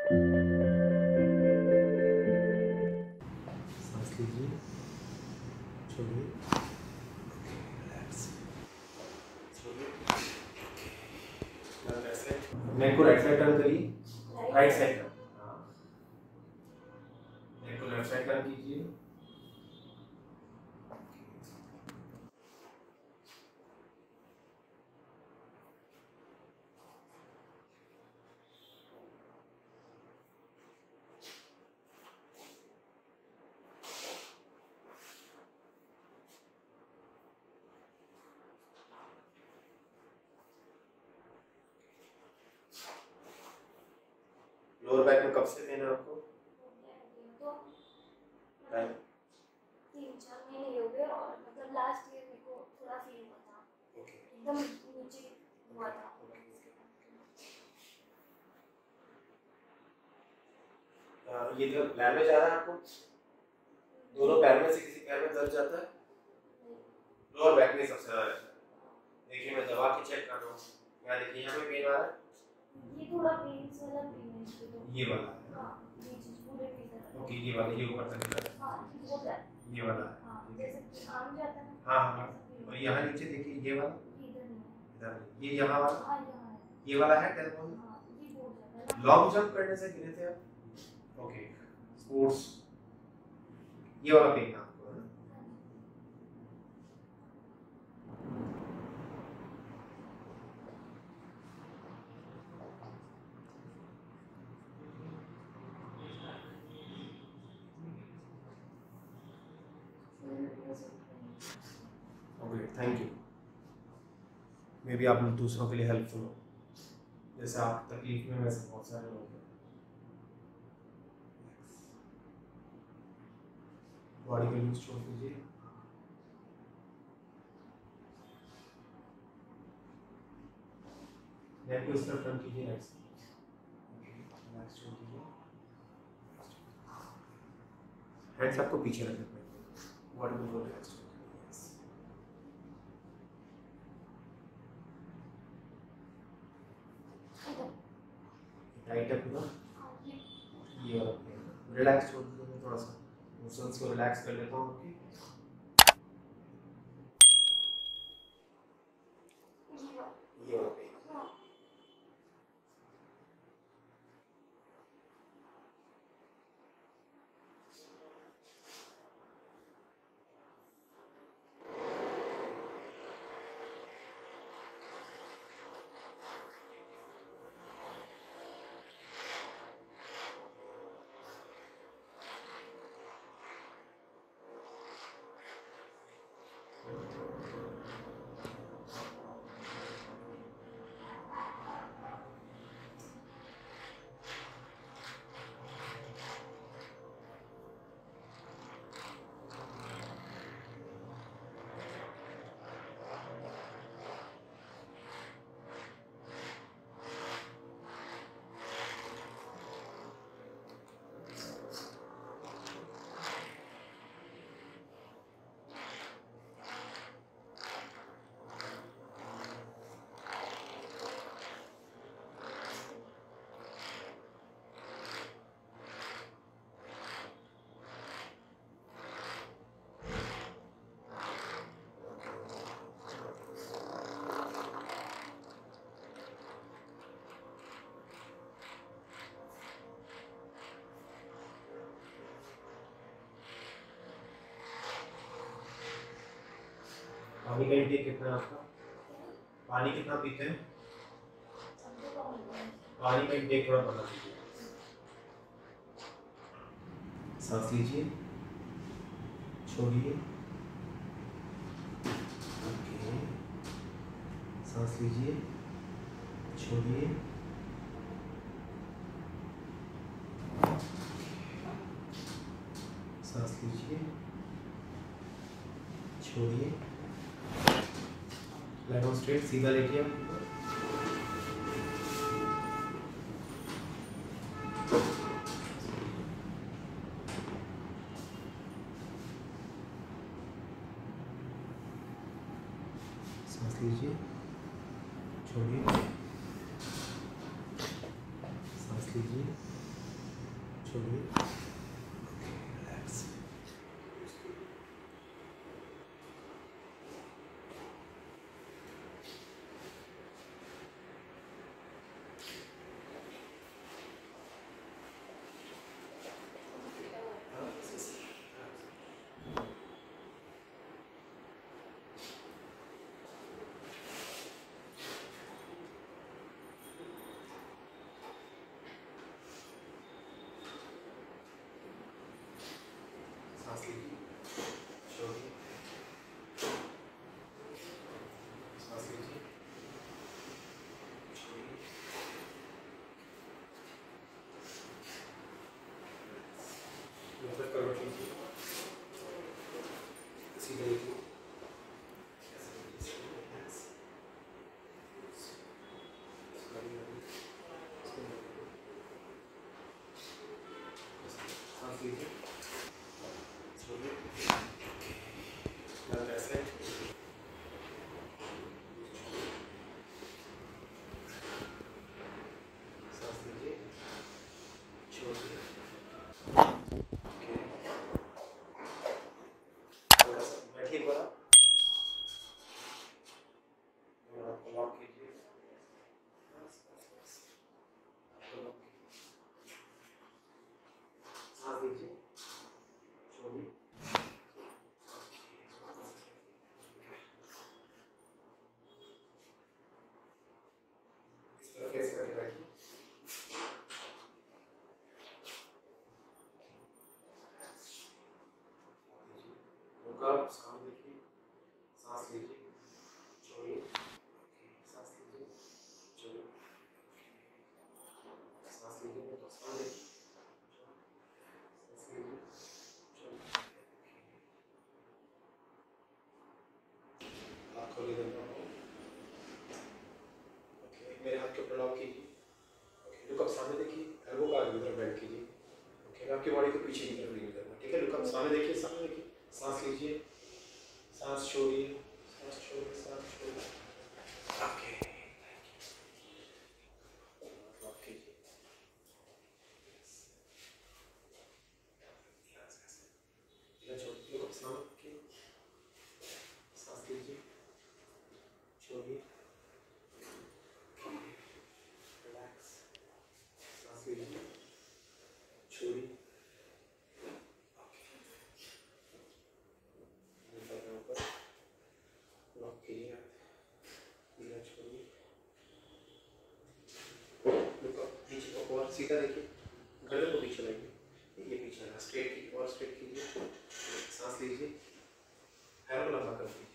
सांस लीजिए, छोड़िए, नेक को राइट साइड टर्न करिए, राइट साइड टर्न, हाँ, नेक को लेफ्ट साइड टर्न कीजिए, लोअर बैक में कब से पेन है आपको? टाइम 3-4 महीने हो गए और मतलब लास्ट ईयर मेरे को थोड़ा फील हुआ था। ओके, एकदम नीचे हुआ था। ये जो पैर में जा रहा है आपको, दोनों पैर में से किसी पैर में दर्द जाता है? लोअर बैक में सबसे ज्यादा रहता है। देखिए मैं दबा के चेक कर रहा हूँ, यहाँ देखिए यहाँ पे पेन आ रहा है, ये थोड़ा पेन्स वाला पेन है इसके तो। ये वाला है, हाँ, ये चीज पूरे पे है। ओके, ये वाला, ये ऊपर तक है, हाँ, वो है। ये वाला है, हाँ, जैसे कि आम जाता है ना। हाँ हाँ, और यहाँ नीचे देखिए ये वाला, इधर नहीं है। इधर नहीं, ये यहाँ वाला, हाँ, यहाँ है। ये वाला है टेल्बो में। हाँ, ये बोल जाता है। लॉन्ग जंप करने से गिरे थे आप? ओके, स्पोर्ट्स, ये वाला पेन है आपको, है ना? Okay, thank you. May be आप दूसरों के लिए हेल्पफुल हो, जैसे आप तकलीफ में वैसे बहुत सारे लोग हैं। बॉडी का यूज छोड़ दीजिए, नेक को इस तरफ टर्न कीजिए, राइट साइड, रिलैक्स छोड़ दीजिए, हैंड्स आपको पीछे रखने पड़ेंगे, बॉडी बिल्कुल रिलैक्स छोड़ दीजिए, यस। टाइट है पूरा, ये वाला पेन, रिलैक्स छोड़ दीजिए, मैं थोड़ा सा मसल्स को रिलैक्स कर लेता हूँ आपकी, ये वाला पेन, पानी का इंटेक कितना है आपका? पानी कितना पीते हैं? पानी का इंटेक थोड़ा बढ़ा दीजिए, सांस लीजिए, छोड़िए, ओके, सांस लीजिए, छोड़िए, सांस लीजिए, छोड़िए, लेट ऑन स्ट्रेट, सीधा लेटिए आप ऊपर, सांस लीजिए, छोड़िए, सांस लीजिए, छोड़िए, रिलैक्स। सांस लीजिए, छोड़िए, सांस लीजिए, छोड़िए, ऊपर करवट लीजिए, सीधे लीजिए, सांस लीजिए, छोड़िए, ऐसे सांस लीजिए, छोड़िए, थोड़ा सा बैठिए एक बार आप, और आपको लॉक कीजिए, आपको लॉक कीजिए, सांस लीजिए, छोड़िए, इस तरह फेस करके बैठिए, रुका, सामने देखिए, सांस लीजिए, छोड़िए, सांस लीजिए, छोड़िए, सांस लीजिए, तो सामने देखिए, सांस लीजिए, छोड़िए, हाथ खोलिए दोनों को, ओके, मेरे हाथ के ऊपर लॉक कीजिए, ओके, लुक अप, सामने देखिए, एल्बो को आगे की तरफ बेंड कीजिए, ओके, आपकी बॉडी को पीछे की तरफ लीन करना, ठीक है, लुक अप, सामने देखिए, सांस लीजिए, सांस छोड़िए, सांस छोड़िए, सांस छोड़िए, ओके, लॉक कीजिए, छोड़िए, लुक अप, सामने देखिए, सांस लीजिए, छोड़िए, रिलैक्स, सांस लीजिए, छोड़िए, ऊपर लॉक कीजिए, हाथ छोड़िए, लुक अप, नीचे और सीधा देखिए, गर्दन को पीछे लाइए, ये पीछे ना, स्ट्रेट की और स्ट्रेट कीजिए, सांस लीजिए, पैरों को लंबा कर दीजिए,